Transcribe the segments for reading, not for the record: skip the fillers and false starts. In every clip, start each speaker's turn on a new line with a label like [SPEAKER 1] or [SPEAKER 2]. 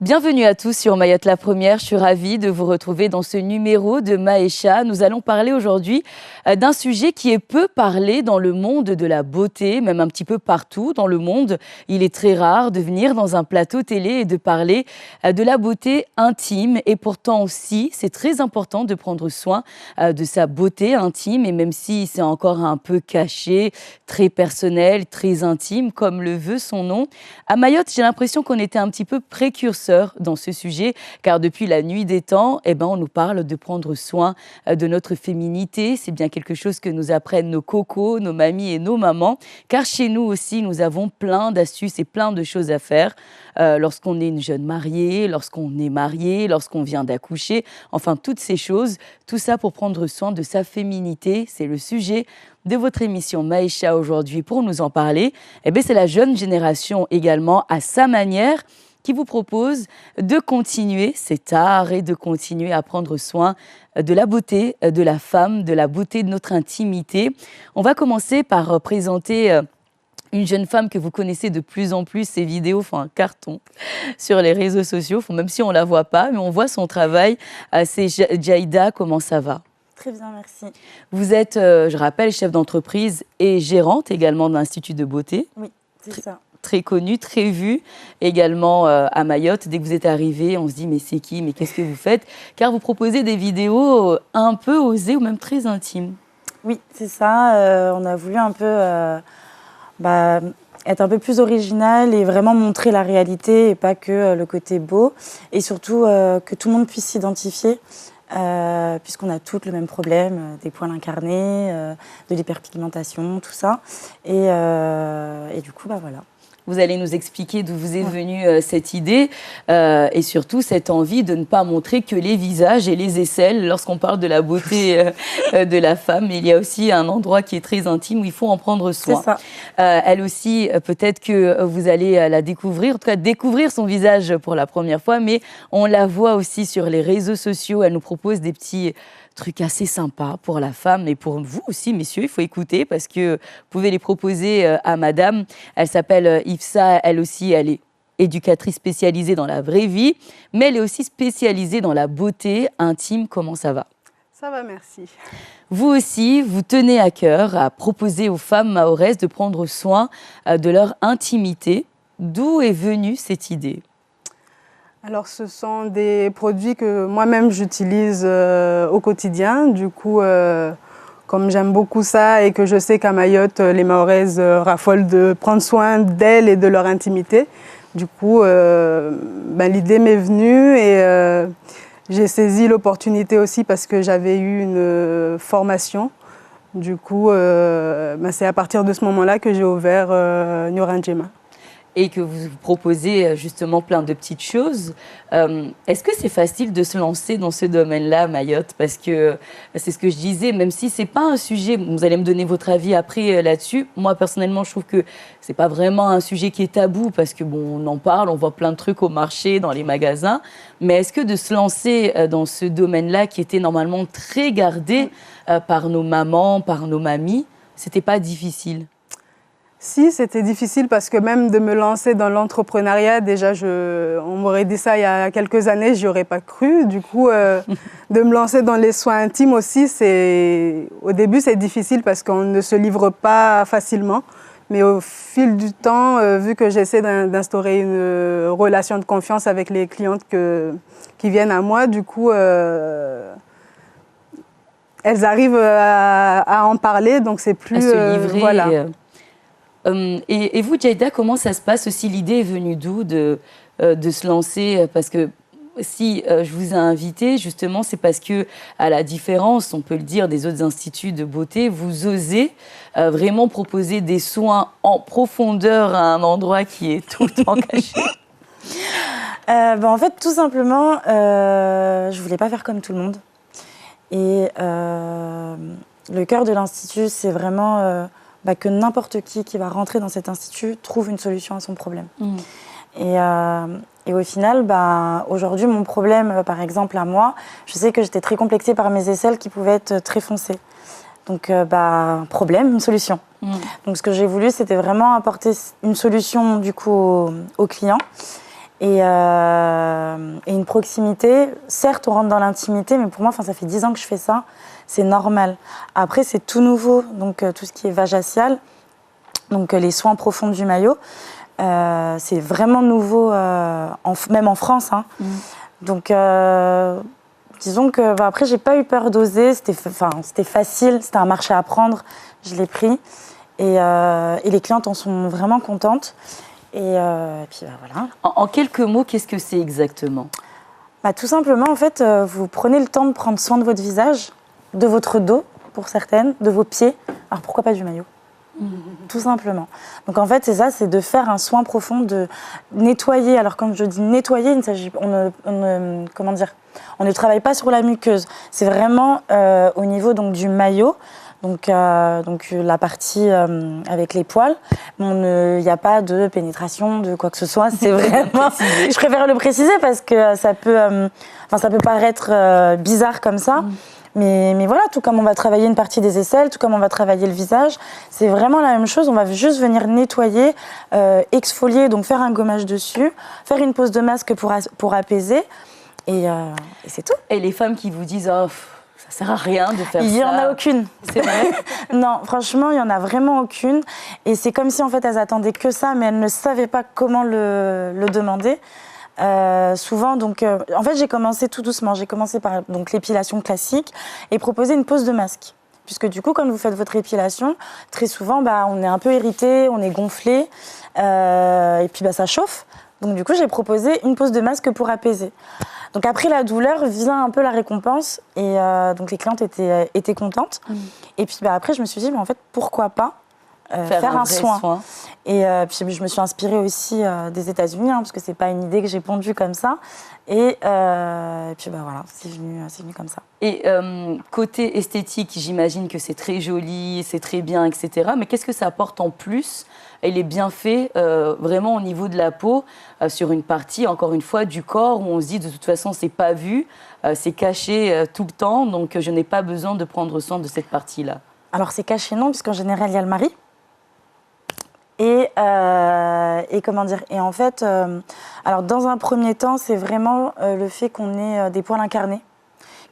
[SPEAKER 1] Bienvenue à tous sur Mayotte la Première. Je suis ravie de vous retrouver dans ce numéro de Maïcha. Nous allons parler aujourd'hui d'un sujet qui est peu parlé dans le monde de la beauté, même un petit peu partout dans le monde. Il est très rare de venir dans un plateau télé et de parler de la beauté intime. Et pourtant aussi, c'est très important de prendre soin de sa beauté intime. Et même si c'est encore un peu caché, très personnel, très intime, comme le veut son nom, à Mayotte, j'ai l'impression qu'on était un petit peu précurseurs dans ce sujet, car depuis la nuit des temps, on nous parle de prendre soin de notre féminité. C'est bien quelque chose que nous apprennent nos cocos, nos mamies et nos mamans, car chez nous aussi, nous avons plein d'astuces et plein de choses à faire. Lorsqu'on est une jeune mariée, lorsqu'on est marié, lorsqu'on vient d'accoucher, enfin toutes ces choses, tout ça pour prendre soin de sa féminité, c'est le sujet de votre émission Maïcha aujourd'hui. Pour nous en parler, c'est la jeune génération également à sa manière qui vous propose de continuer cet art et de continuer à prendre soin de la beauté de la femme, de la beauté de notre intimité. On va commencer par présenter une jeune femme que vous connaissez de plus en plus. Ses vidéos font un carton sur les réseaux sociaux, même si on ne la voit pas, mais on voit son travail. C'est Jaïda, comment ça va ?
[SPEAKER 2] Très bien, merci.
[SPEAKER 1] Vous êtes, je rappelle, chef d'entreprise et gérante également de l'Institut de beauté.
[SPEAKER 2] Oui, c'est ça.
[SPEAKER 1] Très connue, très vue également à Mayotte. Dès que vous êtes arrivé, on se dit mais c'est qui, mais qu'est-ce que vous faites? Car vous proposez des vidéos un peu osées ou même très intimes.
[SPEAKER 2] Oui, c'est ça. On a voulu un peu être un peu plus original et vraiment montrer la réalité et pas que le côté beau. Et surtout que tout le monde puisse s'identifier. Puisqu'on a toutes le même problème, des poils incarnés, de l'hyperpigmentation, tout ça. Et du coup, voilà.
[SPEAKER 1] Vous allez nous expliquer d'où vous est venue cette idée et surtout cette envie de ne pas montrer que les visages et les aisselles lorsqu'on parle de la beauté de la femme. Il y a aussi un endroit qui est très intime où il faut en prendre soin.
[SPEAKER 2] C'est ça.
[SPEAKER 1] Elle aussi, peut-être que vous allez la découvrir, en tout cas découvrir son visage pour la première fois, mais on la voit aussi sur les réseaux sociaux. Elle nous propose des petits truc assez sympa pour la femme et pour vous aussi, messieurs. Il faut écouter parce que vous pouvez les proposer à madame. Elle s'appelle Ifsa. Elle aussi, elle est éducatrice spécialisée dans la vraie vie, mais elle est aussi spécialisée dans la beauté intime. Comment ça va?
[SPEAKER 3] Ça va, merci.
[SPEAKER 1] Vous aussi, vous tenez à cœur à proposer aux femmes mahoraises de prendre soin de leur intimité. D'où est venue cette idée?
[SPEAKER 3] Alors, ce sont des produits que moi-même j'utilise au quotidien. Du coup, comme j'aime beaucoup ça et que je sais qu'à Mayotte, les Mahoraises raffolent de prendre soin d'elles et de leur intimité, du coup, l'idée m'est venue et j'ai saisi l'opportunité aussi parce que j'avais eu une formation. Du coup, c'est à partir de ce moment-là que j'ai ouvert Nyoranjema.
[SPEAKER 1] Et que vous proposez justement plein de petites choses. Est-ce que c'est facile de se lancer dans ce domaine-là, Mayotte? Parce que c'est ce que je disais, même si ce n'est pas un sujet, vous allez me donner votre avis après là-dessus. Moi, personnellement, je trouve que ce n'est pas vraiment un sujet qui est tabou parce que on en parle, on voit plein de trucs au marché, dans les magasins. Mais est-ce que de se lancer dans ce domaine-là qui était normalement très gardé par nos mamans, par nos mamies, ce n'était pas difficile?
[SPEAKER 3] Si, c'était difficile parce que même de me lancer dans l'entrepreneuriat, déjà, on m'aurait dit ça il y a quelques années, je n'y aurais pas cru. Du coup, de me lancer dans les soins intimes aussi, au début, c'est difficile parce qu'on ne se livre pas facilement. Mais au fil du temps, vu que j'essaie d'instaurer une relation de confiance avec les clientes qui viennent à moi, du coup, elles arrivent à en parler, donc c'est plus...
[SPEAKER 1] À se livrer.
[SPEAKER 3] Voilà.
[SPEAKER 1] Et vous, Jaïda, comment ça se passe aussi? L'idée est venue d'où de se lancer? Parce que si je vous ai invité, justement, c'est parce que, à la différence, on peut le dire, des autres instituts de beauté, vous osez vraiment proposer des soins en profondeur à un endroit qui est tout le temps caché.
[SPEAKER 2] En fait, tout simplement, je ne voulais pas faire comme tout le monde. Et le cœur de l'Institut, c'est vraiment... que n'importe qui va rentrer dans cet institut trouve une solution à son problème. Et au final, aujourd'hui, mon problème, par exemple, à moi, je sais que j'étais très complexée par mes aisselles qui pouvaient être très foncées. Donc, problème, une solution. Donc, ce que j'ai voulu, c'était vraiment apporter une solution, du coup, aux clients. et une proximité. Certes, on rentre dans l'intimité, mais pour moi, ça fait 10 ans que je fais ça, c'est normal. Après, c'est tout nouveau, donc tout ce qui est vajacial, donc les soins profonds du maillot, c'est vraiment nouveau, même en France. Hein. Donc, disons que après, j'ai pas eu peur d'oser, c'était facile, c'était un marché à prendre, je l'ai pris. Et les clientes en sont vraiment contentes. Et puis voilà.
[SPEAKER 1] En quelques mots, qu'est-ce que c'est exactement?
[SPEAKER 2] Tout simplement, en fait, vous prenez le temps de prendre soin de votre visage, de votre dos, pour certaines, de vos pieds. Alors pourquoi pas du maillot? Tout simplement. Donc en fait, c'est ça, c'est de faire un soin profond, de nettoyer. Alors quand je dis nettoyer, comment dire, on ne travaille pas sur la muqueuse. C'est vraiment au niveau donc du maillot. Donc la partie avec les poils, il n'y a pas de pénétration, de quoi que ce soit. C'est vraiment. Je préfère le préciser parce que ça peut paraître bizarre comme ça. Mais voilà, tout comme on va travailler une partie des aisselles, tout comme on va travailler le visage, c'est vraiment la même chose. On va juste venir nettoyer, exfolier, donc faire un gommage dessus, faire une pose de masque pour apaiser, et c'est tout.
[SPEAKER 1] Et les femmes qui vous disent oh, ça sert à rien de faire ça.
[SPEAKER 2] Il n'y en a aucune.
[SPEAKER 1] C'est vrai?
[SPEAKER 2] Non, franchement, il n'y en a vraiment aucune. Et c'est comme si en fait elles attendaient que ça, mais elles ne savaient pas comment le demander. Souvent, donc, en fait, j'ai commencé tout doucement. J'ai commencé par l'épilation classique et proposer une pose de masque. Puisque du coup, quand vous faites votre épilation, très souvent, on est un peu irrité, on est gonflé, et puis ça chauffe. Donc du coup, j'ai proposé une pose de masque pour apaiser. Donc après la douleur vient un peu la récompense, et donc les clientes étaient contentes. Et puis après, je me suis dit, mais en fait, pourquoi pas faire un soin. Et puis je me suis inspirée aussi des États-Unis, hein, parce que c'est pas une idée que j'ai pondue comme ça. Et puis voilà, c'est venu comme ça.
[SPEAKER 1] Et côté esthétique, j'imagine que c'est très joli, c'est très bien, etc. Mais qu'est-ce que ça apporte en plus? Et les bienfaits vraiment au niveau de la peau, sur une partie, encore une fois, du corps où on se dit de toute façon c'est pas vu, c'est caché tout le temps, donc je n'ai pas besoin de prendre soin de cette partie-là.
[SPEAKER 2] Alors c'est caché non, puisqu'en général il y a le mari. Et comment dire? Et en fait, alors dans un premier temps, c'est vraiment le fait qu'on ait des poils incarnés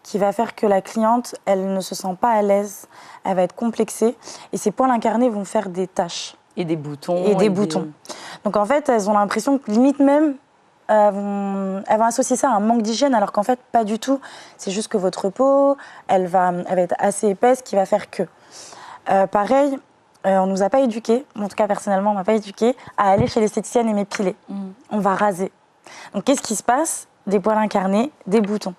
[SPEAKER 2] qui va faire que la cliente, elle ne se sent pas à l'aise, elle va être complexée. Et ces poils incarnés vont faire des taches.
[SPEAKER 1] Et des boutons.
[SPEAKER 2] Et des boutons. Donc en fait, elles ont l'impression que limite même, elles vont associer ça à un manque d'hygiène, alors qu'en fait, pas du tout. C'est juste que votre peau, elle va être assez épaisse, qui va faire que. Pareil, on ne nous a pas éduqués, en tout cas personnellement, on ne m'a pas éduquée, à aller chez l'esthéticienne et m'épiler. On va raser. Donc qu'est-ce qui se passe? Des poils incarnés, des boutons.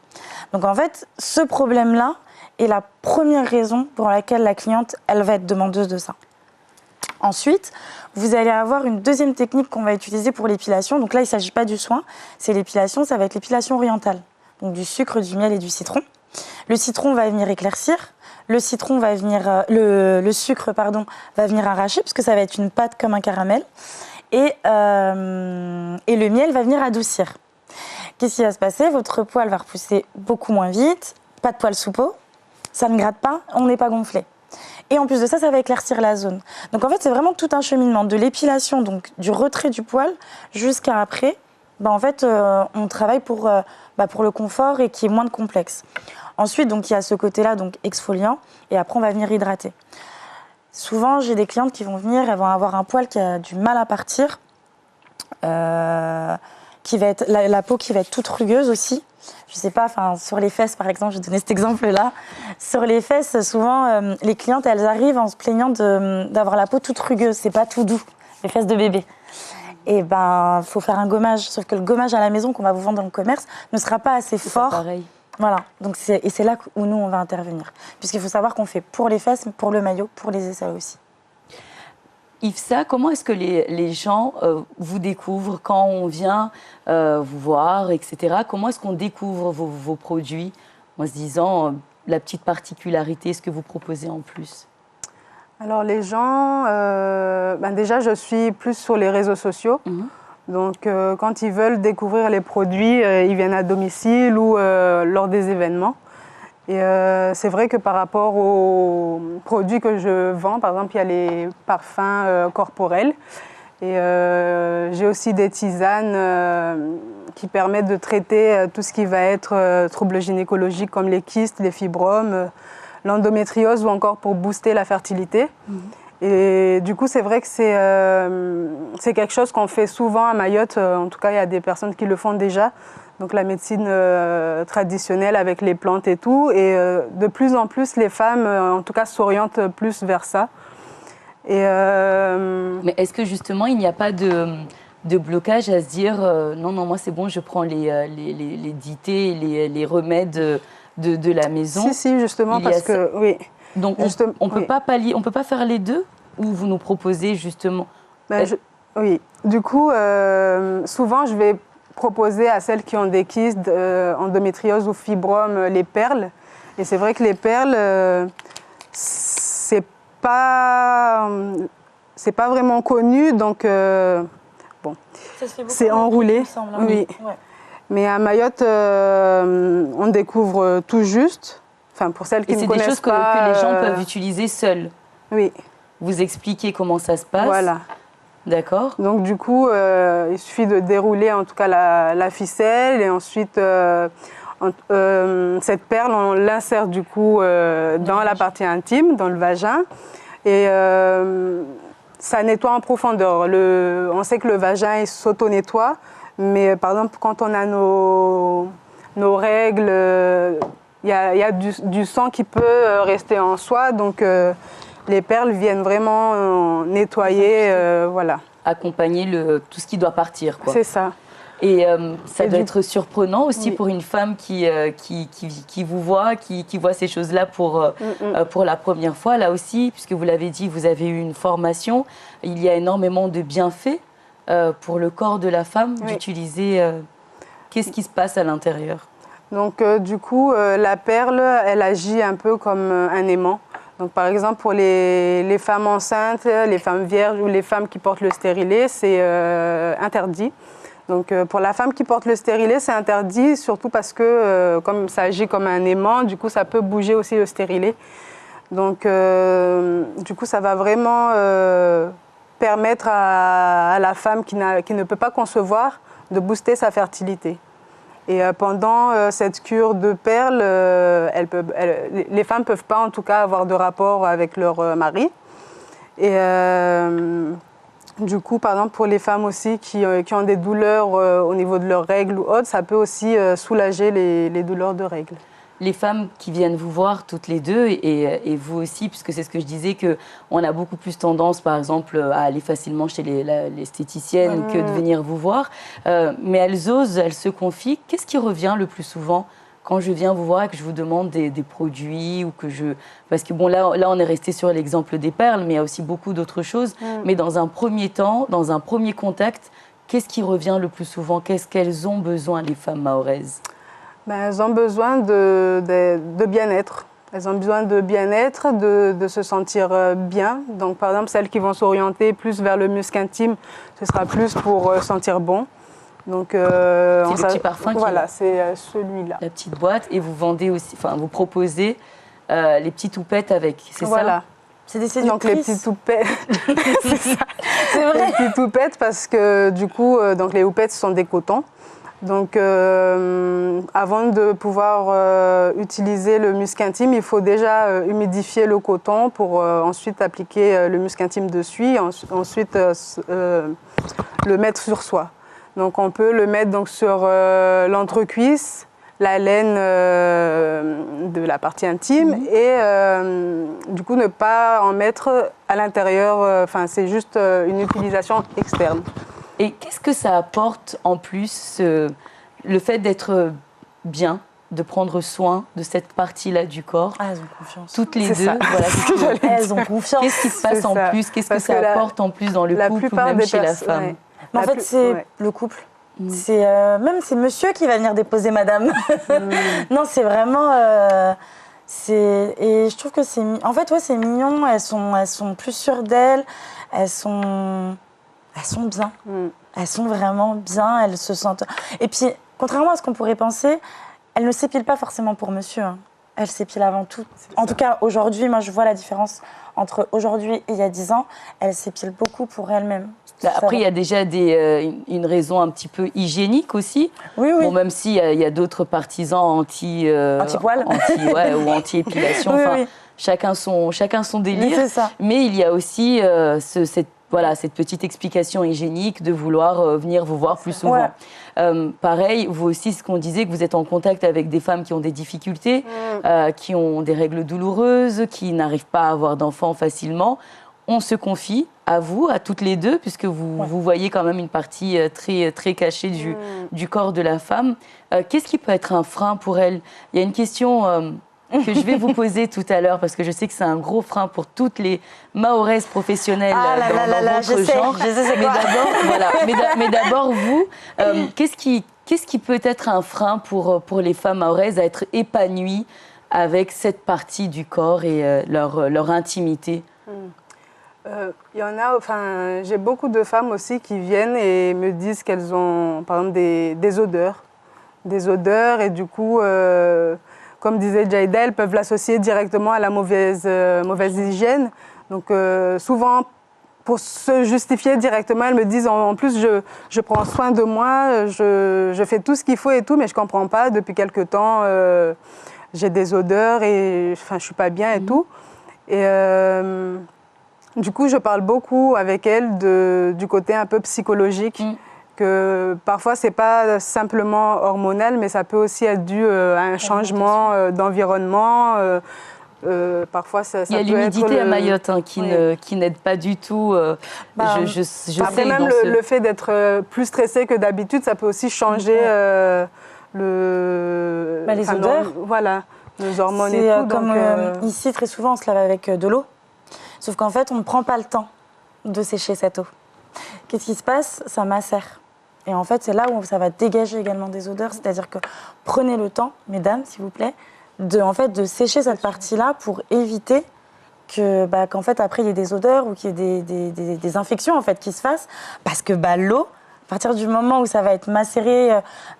[SPEAKER 2] Donc en fait, ce problème-là est la première raison pour laquelle la cliente, elle va être demandeuse de ça. Ensuite, vous allez avoir une deuxième technique qu'on va utiliser pour l'épilation. Donc là, il ne s'agit pas du soin, c'est l'épilation, ça va être l'épilation orientale. Donc du sucre, du miel et du citron. Le citron va venir éclaircir, le sucre va venir arracher, puisque ça va être une pâte comme un caramel, et le miel va venir adoucir. Qu'est-ce qui va se passer? Votre poil va repousser beaucoup moins vite, pas de poils sous peau, ça ne gratte pas, on n'est pas gonflé. Et en plus de ça, ça va éclaircir la zone. Donc en fait, c'est vraiment tout un cheminement de l'épilation, donc du retrait du poil jusqu'à après. En fait, on travaille pour le confort et qu'il y ait moins de complexe. Ensuite, donc, il y a ce côté-là, donc exfoliant, et après, on va venir hydrater. Souvent, j'ai des clientes qui vont venir, elles vont avoir un poil qui a du mal à partir, qui va être, la peau qui va être toute rugueuse aussi. Je sais pas, sur les fesses, par exemple, je vais donner cet exemple-là. Sur les fesses, souvent, les clientes, elles arrivent en se plaignant d'avoir la peau toute rugueuse. C'est pas tout doux, les fesses de bébé. Et faut faire un gommage. Sauf que le gommage à la maison qu'on va vous vendre dans le commerce ne sera pas assez fort.
[SPEAKER 1] C'est pareil.
[SPEAKER 2] Voilà. Donc c'est là où nous, on va intervenir. Puisqu'il faut savoir qu'on fait pour les fesses, pour le maillot, pour les aisselles aussi.
[SPEAKER 1] Ifsa, comment est-ce que les gens vous découvrent quand on vient vous voir, etc. Comment est-ce qu'on découvre vos produits en se disant la petite particularité, ce que vous proposez en plus?
[SPEAKER 3] Alors les gens, déjà je suis plus sur les réseaux sociaux. Donc quand ils veulent découvrir les produits, ils viennent à domicile ou lors des événements. Et c'est vrai que par rapport aux produits que je vends, par exemple il y a les parfums corporels. Et j'ai aussi des tisanes qui permettent de traiter tout ce qui va être troubles gynécologiques comme les kystes, les fibromes, l'endométriose ou encore pour booster la fertilité. Et du coup, c'est vrai que c'est quelque chose qu'on fait souvent à Mayotte. En tout cas, il y a des personnes qui le font déjà. Donc la médecine traditionnelle avec les plantes et tout. Et de plus en plus, les femmes, en tout cas, s'orientent plus vers ça. Et
[SPEAKER 1] Mais est-ce que justement, il n'y a pas de blocage à se dire non, non, moi c'est bon, je prends les ditées, les remèdes de la maison?
[SPEAKER 3] Si, justement, parce que oui.
[SPEAKER 1] Donc on peut pas pallier, on peut pas faire les deux, ou vous nous proposez justement
[SPEAKER 3] Oui. Du coup, souvent je vais proposer à celles qui ont des kystes, endométriose ou fibromes, les perles. Et c'est vrai que les perles, c'est pas vraiment connu, donc bon, c'est enroulé. Oui. Ouais. Mais à Mayotte, on découvre tout juste. Enfin, pour celles qui ne connaissent pas.
[SPEAKER 1] Et c'est des choses que les gens peuvent utiliser seuls.
[SPEAKER 3] Oui.
[SPEAKER 1] Vous expliquez comment ça se passe.
[SPEAKER 3] Voilà.
[SPEAKER 1] D'accord.
[SPEAKER 3] Donc du coup, il suffit de dérouler en tout cas la ficelle et ensuite cette perle, on l'insère du coup dans la partie intime, dans le vagin. Et ça nettoie en profondeur. On sait que le vagin s'auto-nettoie, mais par exemple, quand on a nos règles, il y a du sang qui peut rester en soi, donc les perles viennent vraiment nettoyer, voilà.
[SPEAKER 1] Accompagner tout ce qui doit partir, quoi.
[SPEAKER 3] C'est ça.
[SPEAKER 1] Et ça doit être surprenant aussi pour une femme qui vous voit, qui voit ces choses-là pour la première fois. Là aussi, puisque vous l'avez dit, vous avez eu une formation, il y a énormément de bienfaits pour le corps de la femme d'utiliser. Qu'est-ce qui se passe à l'intérieur?
[SPEAKER 3] Donc du coup, la perle, elle agit un peu comme un aimant. Donc par exemple, pour les femmes enceintes, les femmes vierges ou les femmes qui portent le stérilet, c'est interdit. Donc pour la femme qui porte le stérilet, c'est interdit, surtout parce que comme ça agit comme un aimant, du coup ça peut bouger aussi le stérilet. Donc du coup ça va vraiment permettre à la femme qui ne peut pas concevoir de booster sa fertilité. Et pendant cette cure de perles, les femmes ne peuvent pas en tout cas avoir de rapport avec leur mari. Et du coup, par exemple, pour les femmes aussi qui ont des douleurs au niveau de leurs règles ou autres, ça peut aussi soulager les douleurs de règles.
[SPEAKER 1] Les femmes qui viennent vous voir toutes les deux, et vous aussi, puisque c'est ce que je disais, qu'on a beaucoup plus tendance, par exemple, à aller facilement chez l'esthéticienne que de venir vous voir. Mais elles osent, elles se confient. Qu'est-ce qui revient le plus souvent quand je viens vous voir et que je vous demande des produits ou que je... Parce que bon, là on est resté sur l'exemple des perles, mais il y a aussi beaucoup d'autres choses. Mais dans un premier temps, dans un premier contact, qu'est-ce qui revient le plus souvent? Qu'est-ce qu'elles ont besoin, les femmes mahoraises?
[SPEAKER 3] Elles ont besoin de bien-être. Elles ont besoin de bien-être, de se sentir bien. Donc, par exemple, celles qui vont s'orienter plus vers le muscle intime, ce sera plus pour sentir bon. Donc,
[SPEAKER 1] c'est le petit parfum.
[SPEAKER 3] Voilà, c'est celui-là.
[SPEAKER 1] La petite boîte. Et vous vendez aussi, enfin, vous proposez les petites houpettes avec, c'est
[SPEAKER 3] voilà.
[SPEAKER 1] Ça?
[SPEAKER 2] C'est des séductrices.
[SPEAKER 3] Donc, les petites houpettes, c'est ça.
[SPEAKER 2] C'est vrai.
[SPEAKER 3] Les petites houpettes parce que, du coup, donc, les houpettes sont des cotons. Donc, avant de pouvoir utiliser le muscle intime, il faut déjà humidifier le coton pour ensuite appliquer le muscle intime dessus et ensuite le mettre sur soi. Donc, on peut le mettre donc, sur l'entrecuisse, la laine de la partie intime et du coup ne pas en mettre à l'intérieur. Enfin, c'est juste une utilisation externe.
[SPEAKER 1] Et qu'est-ce que ça apporte en plus, le fait d'être bien, de prendre soin de cette partie-là du corps?
[SPEAKER 2] Elles ont confiance.
[SPEAKER 1] Toutes les deux,
[SPEAKER 3] ça.
[SPEAKER 1] voilà.
[SPEAKER 2] Elles ont confiance.
[SPEAKER 1] Qu'est-ce qui se passe en plus? Qu'est-ce que ça apporte en plus dans le couple ou même chez la femme?
[SPEAKER 2] Ouais. Mais en fait, c'est le couple. C'est c'est monsieur qui va venir déposer madame. Non, c'est vraiment... et je trouve que c'est... En fait, c'est mignon. Elles sont plus sûres d'elles. Elles sont bien. Elles sont vraiment bien. Elles se sentent... Et puis, contrairement à ce qu'on pourrait penser, elles ne s'épilent pas forcément pour monsieur. Hein. Elle s'épile avant tout. En tout cas, aujourd'hui, moi, je vois la différence entre aujourd'hui et il y a 10 ans. Elle s'épile beaucoup pour elle-même.
[SPEAKER 1] Après, il y a déjà une raison un petit peu hygiénique aussi.
[SPEAKER 2] Oui, oui.
[SPEAKER 1] Bon, même s'il y a d'autres partisans
[SPEAKER 2] anti-poil
[SPEAKER 1] ou anti-épilation.
[SPEAKER 2] Oui,
[SPEAKER 1] enfin,
[SPEAKER 2] oui.
[SPEAKER 1] Chacun son délire.
[SPEAKER 2] Oui, c'est ça.
[SPEAKER 1] Mais il y a aussi cette petite explication hygiénique de vouloir venir vous voir plus souvent. Ouais. Pareil, vous aussi, ce qu'on disait, que vous êtes en contact avec des femmes qui ont des difficultés, qui ont des règles douloureuses, qui n'arrivent pas à avoir d'enfants facilement. On se confie à vous, à toutes les deux, puisque vous voyez quand même une partie très, très cachée du corps de la femme. Qu'est-ce qui peut être un frein pour elle? Il y a une question que je vais vous poser tout à l'heure, parce que je sais que c'est un gros frein pour toutes les mahoraises professionnelles dans votre genre.
[SPEAKER 2] Je sais, c'est quoi.
[SPEAKER 1] Mais d'abord, vous, qu'est-ce qui peut être un frein pour les femmes mahoraises à être épanouies avec cette partie du corps et leur intimité?
[SPEAKER 3] Il y en a, enfin, j'ai beaucoup de femmes aussi qui viennent et me disent qu'elles ont, par exemple, des odeurs. Des odeurs et du coup, comme disait Jayda, elles peuvent l'associer directement à la mauvaise hygiène. Donc souvent, pour se justifier directement, elles me disent en plus, je prends soin de moi, je fais tout ce qu'il faut et tout, mais je ne comprends pas. Depuis quelque temps, j'ai des odeurs et enfin, je ne suis pas bien et tout. Et du coup, je parle beaucoup avec elles du côté un peu psychologique. Que parfois, ce n'est pas simplement hormonal, mais ça peut aussi être dû à un changement d'environnement. Parfois, ça
[SPEAKER 1] il y a l'humidité à Mayotte qui n'aide pas du tout. Je
[SPEAKER 3] après,
[SPEAKER 1] sais
[SPEAKER 3] même le fait d'être plus stressé que d'habitude, ça peut aussi changer
[SPEAKER 2] les odeurs.
[SPEAKER 3] Voilà, les hormones et tout.
[SPEAKER 2] Comme ici, très souvent, on se lave avec de l'eau. Sauf qu'en fait, on ne prend pas le temps de sécher cette eau. Qu'est-ce qui se passe? Ça macère. Et en fait, c'est là où ça va dégager également des odeurs. C'est-à-dire que prenez le temps, mesdames, s'il vous plaît, de sécher cette partie-là pour éviter qu'en fait, après, il y ait des odeurs ou qu'il y ait des infections en fait, qui se fassent. Parce que l'eau, à partir du moment où ça va être macéré,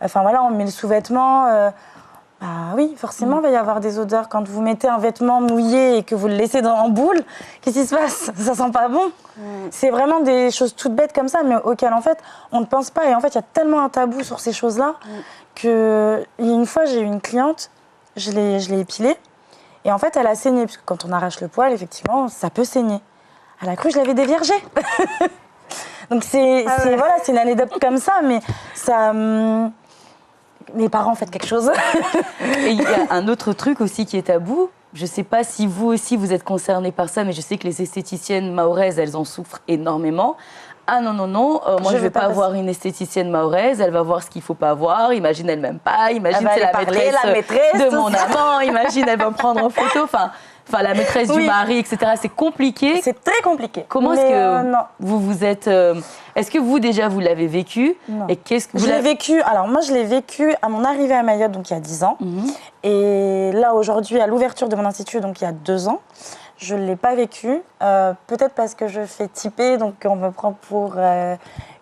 [SPEAKER 2] on met le sous-vêtement... oui, forcément, il va y avoir des odeurs. Quand vous mettez un vêtement mouillé et que vous le laissez en boule, qu'est-ce qui se passe? Ça sent pas bon. C'est vraiment des choses toutes bêtes comme ça, mais auxquelles, en fait, on ne pense pas. Et en fait, il y a tellement un tabou sur ces choses-là que une fois, j'ai eu une cliente, je l'ai épilée, et en fait, elle a saigné. Parce que quand on arrache le poil, effectivement, ça peut saigner. Elle a cru que je l'avais déviergé. Donc, c'est une anecdote comme ça, mais ça... mes parents, faites quelque chose.
[SPEAKER 1] Et il y a un autre truc aussi qui est tabou. Je ne sais pas si vous aussi vous êtes concernés par ça, mais je sais que les esthéticiennes mahoraises, elles en souffrent énormément. Ah non, moi je ne vais pas voir une esthéticienne mahoraise, elle va voir ce qu'il ne faut pas voir, imagine elle ne m'aime pas, imagine c'est la maîtresse de mon amant, imagine elle va me prendre en photo, enfin la maîtresse du mari, etc. C'est compliqué.
[SPEAKER 2] C'est très compliqué.
[SPEAKER 1] Comment est-ce que vous êtes... est-ce que vous, déjà, vous l'avez vécu?
[SPEAKER 2] Non.
[SPEAKER 1] Et qu'est-ce que
[SPEAKER 2] je l'ai vécu. Alors, moi, je l'ai vécu à mon arrivée à Mayotte, donc il y a 10 ans. Et là, aujourd'hui, à l'ouverture de mon institut, donc il y a 2 ans, je ne l'ai pas vécu. Peut-être parce que je fais typer, donc on me prend pour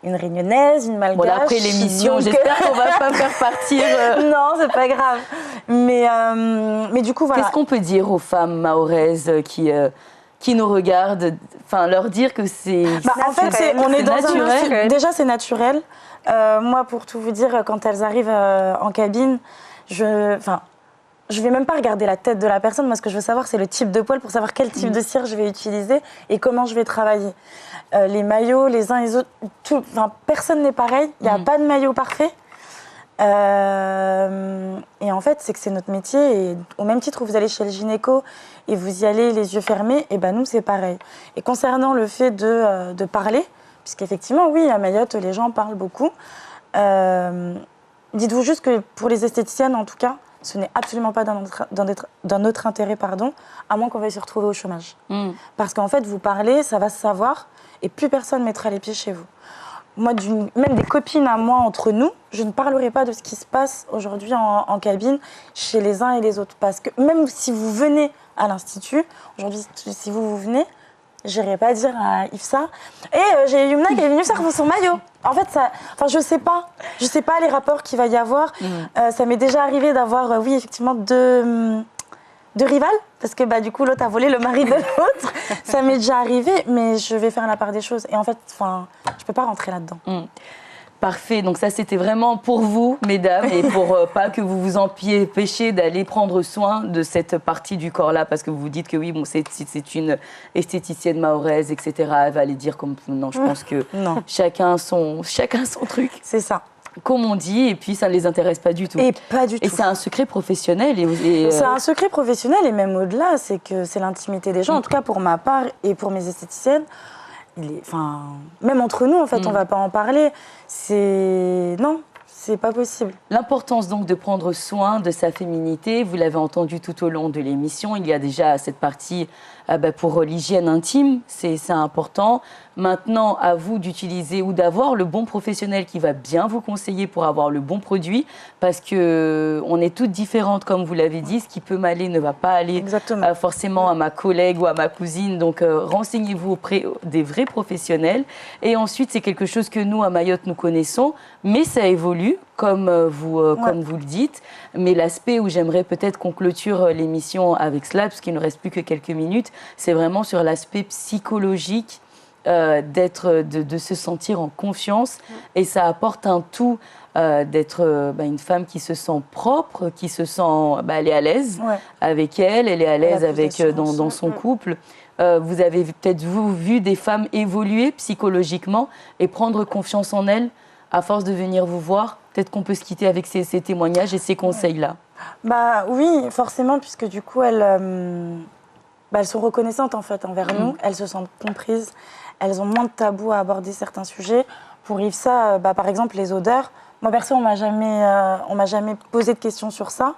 [SPEAKER 2] une réunionnaise, une malgache.
[SPEAKER 1] Bon, après l'émission, j'espère qu'on ne va pas faire partir...
[SPEAKER 2] Non, c'est pas grave. Mais du coup, voilà.
[SPEAKER 1] Qu'est-ce qu'on peut dire aux femmes mahoraises qui nous regardent, leur dire que c'est
[SPEAKER 2] en fait, on est dans naturel. Déjà, c'est naturel. Moi, pour tout vous dire, quand elles arrivent en cabine, je vais même pas regarder la tête de la personne. Moi, ce que je veux savoir, c'est le type de poil pour savoir quel type de cire je vais utiliser et comment je vais travailler. Les maillots, les uns et les autres, personne n'est pareil. Il n'y a pas de maillot parfait. Et en fait, c'est que c'est notre métier. Et au même titre où vous allez chez le gynéco et vous y allez les yeux fermés, et nous, c'est pareil. Et concernant le fait de parler, puisqu'effectivement, oui, à Mayotte, les gens parlent beaucoup, dites-vous juste que pour les esthéticiennes, en tout cas, ce n'est absolument pas dans notre intérêt, à moins qu'on veuille se retrouver au chômage. Parce qu'en fait, vous parlez, ça va se savoir, et plus personne ne mettra les pieds chez vous. Moi, même des copines à moi, entre nous, je ne parlerai pas de ce qui se passe aujourd'hui en cabine chez les uns et les autres. Parce que même si vous venez à l'Institut, aujourd'hui, si vous venez, je n'irai pas dire à Ifsa « j'ai Yumna qui est venue faire son maillot ». En fait, je sais pas les rapports qu'il va y avoir. Ça m'est déjà arrivé d'avoir, oui, effectivement, deux de rival, parce que du coup, l'autre a volé le mari de l'autre. Ça m'est déjà arrivé, mais je vais faire la part des choses. Et en fait, je peux pas rentrer là-dedans.
[SPEAKER 1] Parfait, donc ça c'était vraiment pour vous, mesdames, et pour pas que vous vous empêchiez d'aller prendre soin de cette partie du corps-là, parce que vous vous dites que oui, bon, c'est une esthéticienne mahoraise, etc. Elle va aller dire comme... Non, je pense que chacun son truc.
[SPEAKER 2] C'est ça.
[SPEAKER 1] Comme on dit, et puis ça ne les intéresse pas du tout.
[SPEAKER 2] Et pas du tout.
[SPEAKER 1] Et c'est un secret professionnel.
[SPEAKER 2] C'est un secret professionnel, et même au-delà, c'est que c'est l'intimité des gens, en tout cas pour ma part et pour mes esthéticiennes. Même entre nous, en fait, on ne va pas en parler. Non, c'est pas possible.
[SPEAKER 1] L'importance donc de prendre soin de sa féminité, vous l'avez entendu tout au long de l'émission, il y a déjà cette partie pour l'hygiène intime, c'est important. Maintenant, à vous d'utiliser ou d'avoir le bon professionnel qui va bien vous conseiller pour avoir le bon produit, parce qu'on est toutes différentes, comme vous l'avez dit. Ce qui peut m'aller ne va pas aller forcément à ma collègue ou à ma cousine. Donc, renseignez-vous auprès des vrais professionnels. Et ensuite, c'est quelque chose que nous, à Mayotte, nous connaissons, mais ça évolue, comme vous le dites. Mais l'aspect où j'aimerais peut-être qu'on clôture l'émission avec cela, parce qu'il ne reste plus que quelques minutes, c'est vraiment sur l'aspect psychologique de se sentir en confiance. Et ça apporte un tout d'être une femme qui se sent propre, qui se sent... elle est à l'aise avec elle est à l'aise dans son couple. Vous avez peut-être vu des femmes évoluer psychologiquement et prendre confiance en elles à force de venir vous voir. Peut-être qu'on peut se quitter avec ces témoignages et ces conseils-là.
[SPEAKER 2] Oui, forcément, puisque du coup, elles sont reconnaissantes en fait envers nous. Elles se sentent comprises. Elles ont moins de tabous à aborder certains sujets. Pour Yves, par exemple, les odeurs. Moi, perso, on m'a jamais posé de questions sur ça.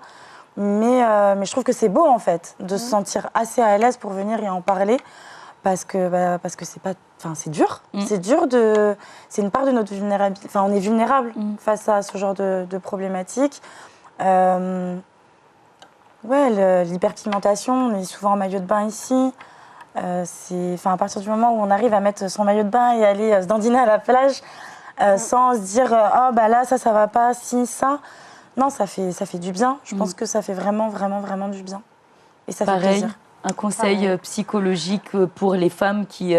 [SPEAKER 2] Mais je trouve que c'est beau, en fait, de se sentir assez à l'aise pour venir et en parler. Parce que c'est pas... c'est dur. C'est dur de... C'est une part de notre vulnérabilité. On est vulnérable face à ce genre de problématiques. L'hyperpigmentation, on est souvent en maillot de bain ici. À partir du moment où on arrive à mettre son maillot de bain et aller se dandiner à la plage sans se dire là ça va pas, si ça. Non, ça fait du bien. Je pense que ça fait vraiment, vraiment, vraiment du bien. Et ça fait plaisir.
[SPEAKER 1] Un conseil psychologique pour les femmes qui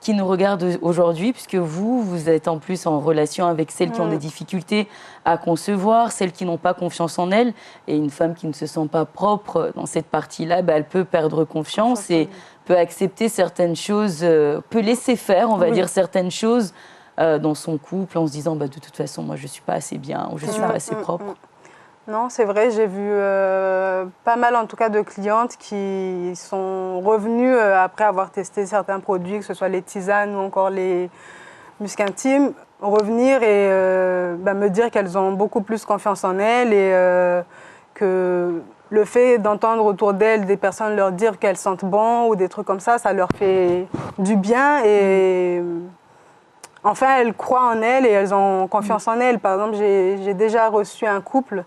[SPEAKER 1] nous regardent aujourd'hui, puisque vous êtes en plus en relation avec celles qui ont des difficultés à concevoir, celles qui n'ont pas confiance en elles. Et une femme qui ne se sent pas propre dans cette partie-là, elle peut perdre confiance et peut accepter certaines choses, peut laisser faire, on va dire, certaines choses dans son couple en se disant de toute façon, moi, je ne suis pas assez bien ou je ne suis pas assez propre.
[SPEAKER 3] Non, c'est vrai, j'ai vu pas mal en tout cas de clientes qui sont revenues après avoir testé certains produits, que ce soit les tisanes ou encore les muscs intimes, revenir et me dire qu'elles ont beaucoup plus confiance en elles et que le fait d'entendre autour d'elles des personnes leur dire qu'elles sentent bon ou des trucs comme ça leur fait du bien et enfin elles croient en elles et elles ont confiance en elles. Par exemple, j'ai déjà reçu un couple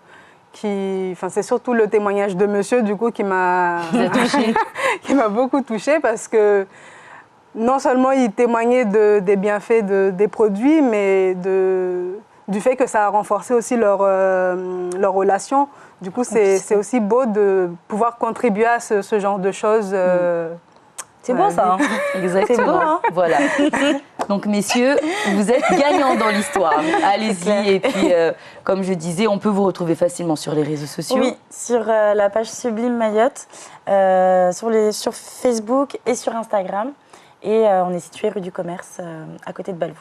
[SPEAKER 3] c'est surtout le témoignage de monsieur du coup qui m'a beaucoup touchée parce que non seulement il témoignait des bienfaits des produits, mais du fait que ça a renforcé aussi leur relation. Du coup, c'est aussi beau de pouvoir contribuer à ce genre de choses.
[SPEAKER 2] C'est beau ça.
[SPEAKER 1] Exactement. C'est beau, hein. Voilà. Donc messieurs, vous êtes gagnants dans l'histoire. Allez-y. Et puis, comme je disais, on peut vous retrouver facilement sur les réseaux sociaux.
[SPEAKER 2] Oui, sur la page Sublime Mayotte, sur Facebook et sur Instagram. Et on est situé rue du Commerce, à côté de Balvou.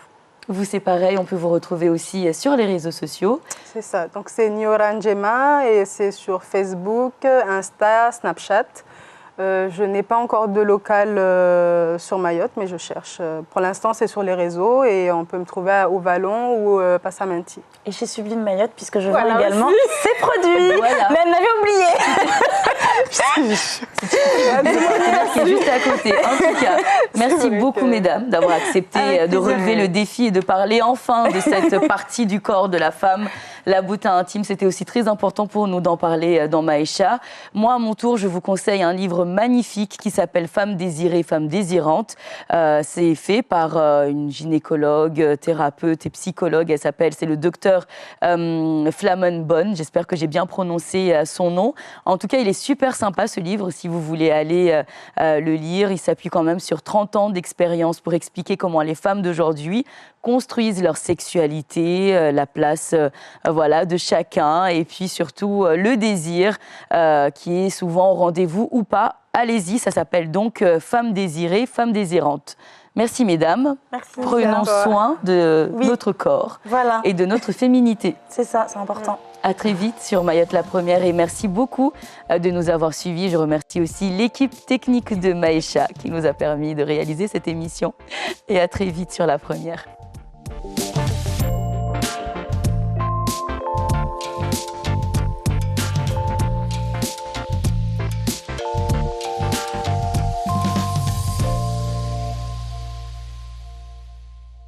[SPEAKER 1] Vous, c'est pareil, on peut vous retrouver aussi sur les réseaux sociaux.
[SPEAKER 3] C'est ça. Donc c'est Nioranjema et c'est sur Facebook, Insta, Snapchat. Je n'ai pas encore de local sur Mayotte, mais je cherche. Pour l'instant, c'est sur les réseaux et on peut me trouver au Vallon ou Passamenti.
[SPEAKER 2] Et chez Sublime Mayotte, puisque je vends également ces produits. Voilà. Mais elle m'avait oublié.
[SPEAKER 1] C'est juste à côté. En tout cas, merci beaucoup, mesdames, d'avoir accepté de relever le défi et de parler enfin de cette partie du corps de la femme la beauté intime, c'était aussi très important pour nous d'en parler dans Maïcha. Moi, à mon tour, je vous conseille un livre magnifique qui s'appelle Femmes désirées, femmes désirantes. C'est fait par une gynécologue, thérapeute et psychologue. C'est le docteur Flamen Bonn. J'espère que j'ai bien prononcé son nom. En tout cas, il est super sympa ce livre si vous voulez aller le lire. Il s'appuie quand même sur 30 ans d'expérience pour expliquer comment les femmes d'aujourd'hui construisent leur sexualité, la place de chacun et puis surtout le désir qui est souvent au rendez-vous ou pas. Allez-y, ça s'appelle donc Femmes désirées, femmes désirantes. Merci mesdames.
[SPEAKER 2] Merci.
[SPEAKER 1] Prenons soin de notre corps et de notre féminité.
[SPEAKER 2] C'est ça, c'est important.
[SPEAKER 1] À très vite sur Mayotte la Première et merci beaucoup de nous avoir suivis. Je remercie aussi l'équipe technique de Maïcha qui nous a permis de réaliser cette émission. Et à très vite sur la Première.